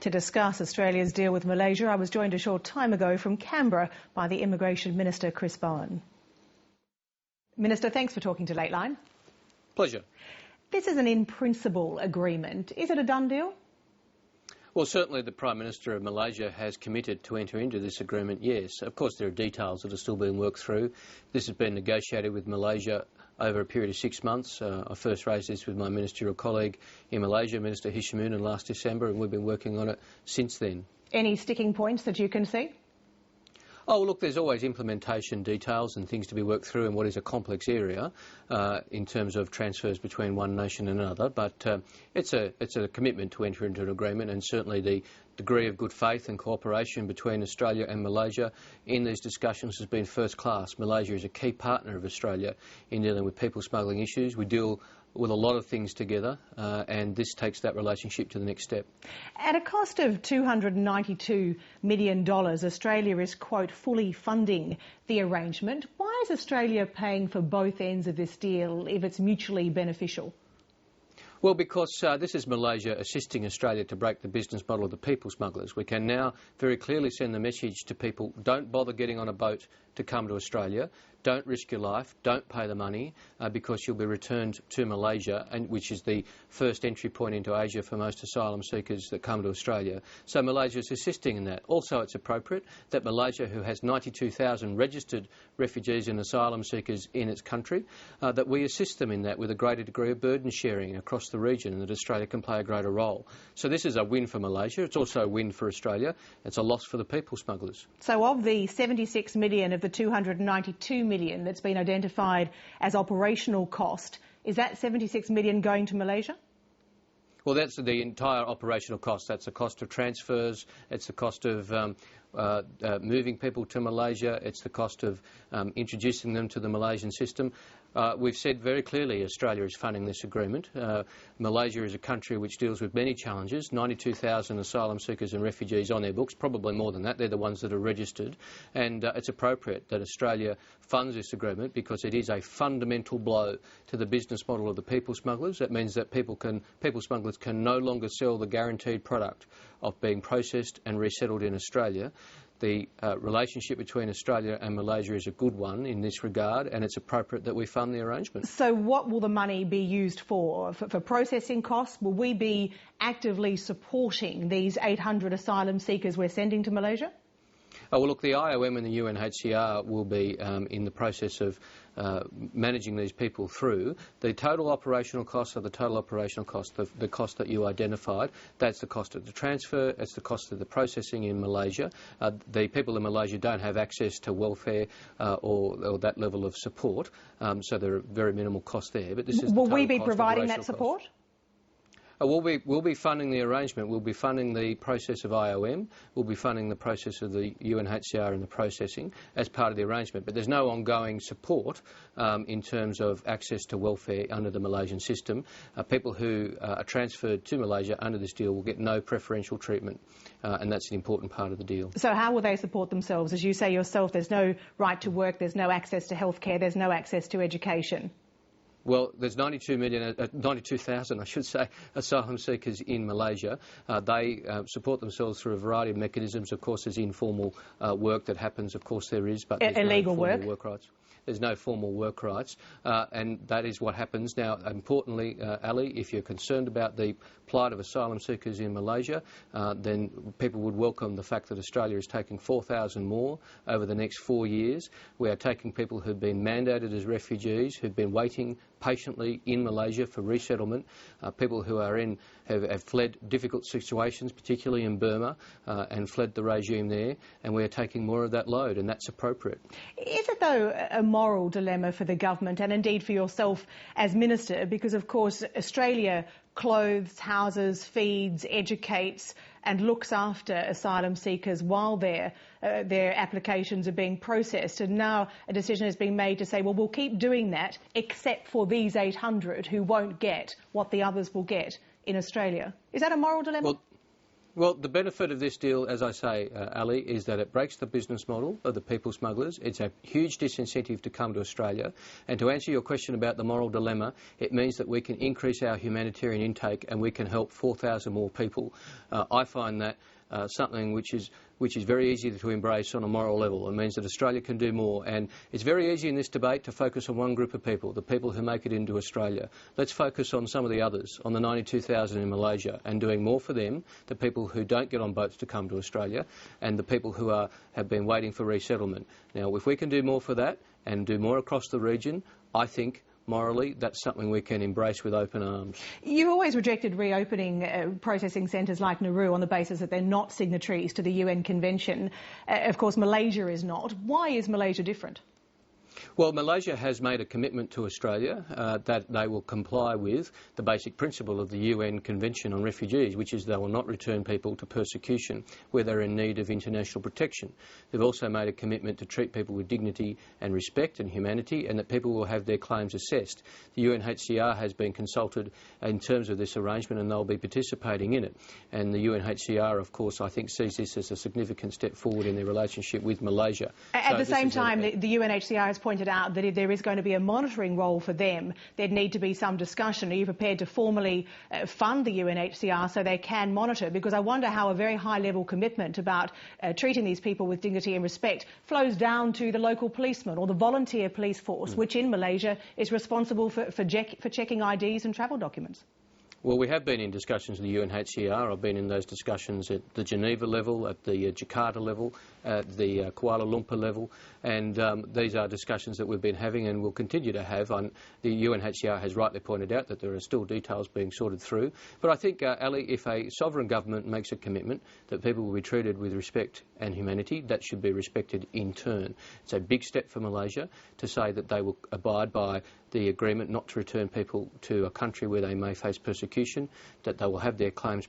To discuss Australia's deal with Malaysia, I was joined a short time ago from Canberra by the Immigration Minister Chris Bowen. Minister, thanks for talking to Lateline. Pleasure. This is an in-principle agreement. Is it a done deal? Well, certainly the Prime Minister of Malaysia has committed to enter into this agreement, yes. Of course, there are details that are still being worked through. This has been negotiated with Malaysia over a period of 6 months. I first raised this with my ministerial colleague in Malaysia, Minister Hishamuddin, last December, and we've been working on it since then. Any sticking points that you can see? Oh, look, there's always implementation details and things to be worked through in what is a complex area in terms of transfers between one nation and another. But it's a commitment to enter into an agreement, and certainly the degree of good faith and cooperation between Australia and Malaysia in these discussions has been first class. Malaysia is a key partner of Australia in dealing with people smuggling issues. We deal with a lot of things together, and this takes that relationship to the next step. At a cost of $292 million, Australia is, quote, fully funding the arrangement. Why is Australia paying for both ends of this deal if it's mutually beneficial? Well, because this is Malaysia assisting Australia to break the business model of the people smugglers. We can now very clearly send the message to people: don't bother getting on a boat to come to Australia, don't risk your life, don't pay the money because you'll be returned to Malaysia, which is the first entry point into Asia for most asylum seekers that come to Australia. So Malaysia is assisting in that. Also, it's appropriate that Malaysia, who has 92,000 registered refugees and asylum seekers in its country, that we assist them in that with a greater degree of burden sharing across the region, and that Australia can play a greater role. So this is a win for Malaysia. It's also a win for Australia. It's a loss for the people smugglers. So of the 76 million of the 292 million that's been identified as operational cost, is that 76 million going to Malaysia? Well, that's the entire operational cost. That's the cost of transfers, it's the cost of moving people to Malaysia, it's the cost of introducing them to the Malaysian system. We've said very clearly Australia is funding this agreement. Malaysia is a country which deals with many challenges, 92,000 asylum seekers and refugees on their books, probably more than that. They're the ones that are registered. And it's appropriate that Australia funds this agreement because it is a fundamental blow to the business model of the people smugglers. That means that people smugglers can no longer sell the guaranteed product of being processed and resettled in Australia. The relationship between Australia and Malaysia is a good one in this regard, and it's appropriate that we fund the arrangement. So what will the money be used for? For processing costs? Will we be actively supporting these 800 asylum seekers we're sending to Malaysia? Oh, well, look, the IOM and the UNHCR will be in the process of managing these people through. The total operational costs are the total operational cost, the cost that you identified. That's the cost of the transfer, it's the cost of the processing in Malaysia. The people in Malaysia don't have access to welfare or that level of support, so there are very minimal costs there. But this is Will we be providing that support? We'll be funding the arrangement. We'll be funding the process of IOM. We'll be funding the process of the UNHCR and the processing as part of the arrangement. But there's no ongoing support in terms of access to welfare under the Malaysian system. People who are transferred to Malaysia under this deal will get no preferential treatment, and that's an important part of the deal. So how will they support themselves? As you say yourself, there's no right to work, there's no access to healthcare, there's no access to education. Well, there's 92,000, I should say, asylum seekers in Malaysia. They support themselves through a variety of mechanisms. Of course, there's informal work that happens. Of course, there is, but there's illegal no formal work rights. There's no formal work rights, and that is what happens. Now, importantly, Ali, if you're concerned about the plight of asylum seekers in Malaysia, then people would welcome the fact that Australia is taking 4,000 more over the next 4 years. We are taking people who've been mandated as refugees, who've been waiting patiently in Malaysia for resettlement, people who are have fled difficult situations, particularly in Burma, and fled the regime there, and we are taking more of that load, and that's appropriate. Is it, though, a moral dilemma for the government and indeed for yourself as Minister? Because, of course, Australia clothes, houses, feeds, educates and looks after asylum seekers while their applications are being processed. And now a decision has been made to say, well, we'll keep doing that except for these 800 who won't get what the others will get in Australia. Is that a moral dilemma? Well, the benefit of this deal, as I say, Ali, is that it breaks the business model of the people smugglers. It's a huge disincentive to come to Australia. And to answer your question about the moral dilemma, it means that we can increase our humanitarian intake and we can help 4,000 more people. I find that something which is very easy to embrace on a moral level. It means that Australia can do more, and it's very easy in this debate to focus on one group of people, the people who make it into Australia. Let's focus on some of the others, on the 92,000 in Malaysia, and doing more for them, the people who don't get on boats to come to Australia, and the people who have been waiting for resettlement. Now, if we can do more for that and do more across the region, I think morally, that's something we can embrace with open arms. You've always rejected reopening processing centres like Nauru on the basis that they're not signatories to the UN Convention. Of course, Malaysia is not. Why is Malaysia different? Well, Malaysia has made a commitment to Australia that they will comply with the basic principle of the UN Convention on Refugees, which is they will not return people to persecution where they're in need of international protection. They've also made a commitment to treat people with dignity and respect and humanity, and that people will have their claims assessed. The UNHCR has been consulted in terms of this arrangement, and they'll be participating in it. And the UNHCR, of course, I think sees this as a significant step forward in their relationship with Malaysia. At the same time, the UNHCR has pointed out that if there is going to be a monitoring role for them, there'd need to be some discussion. Are you prepared to formally fund the UNHCR so they can monitor? Because I wonder how a very high-level commitment about treating these people with dignity and respect flows down to the local policeman or the volunteer police force, which in Malaysia is responsible for checking IDs and travel documents. Well, we have been in discussions with the UNHCR. I've been in those discussions at the Geneva level, at the Jakarta level, at the Kuala Lumpur level, and these are discussions that we've been having and will continue to have. The UNHCR has rightly pointed out that there are still details being sorted through. But I think, Ali, if a sovereign government makes a commitment that people will be treated with respect and humanity, that should be respected in turn. It's a big step for Malaysia to say that they will abide by the agreement not to return people to a country where they may face persecution, that they will have their claims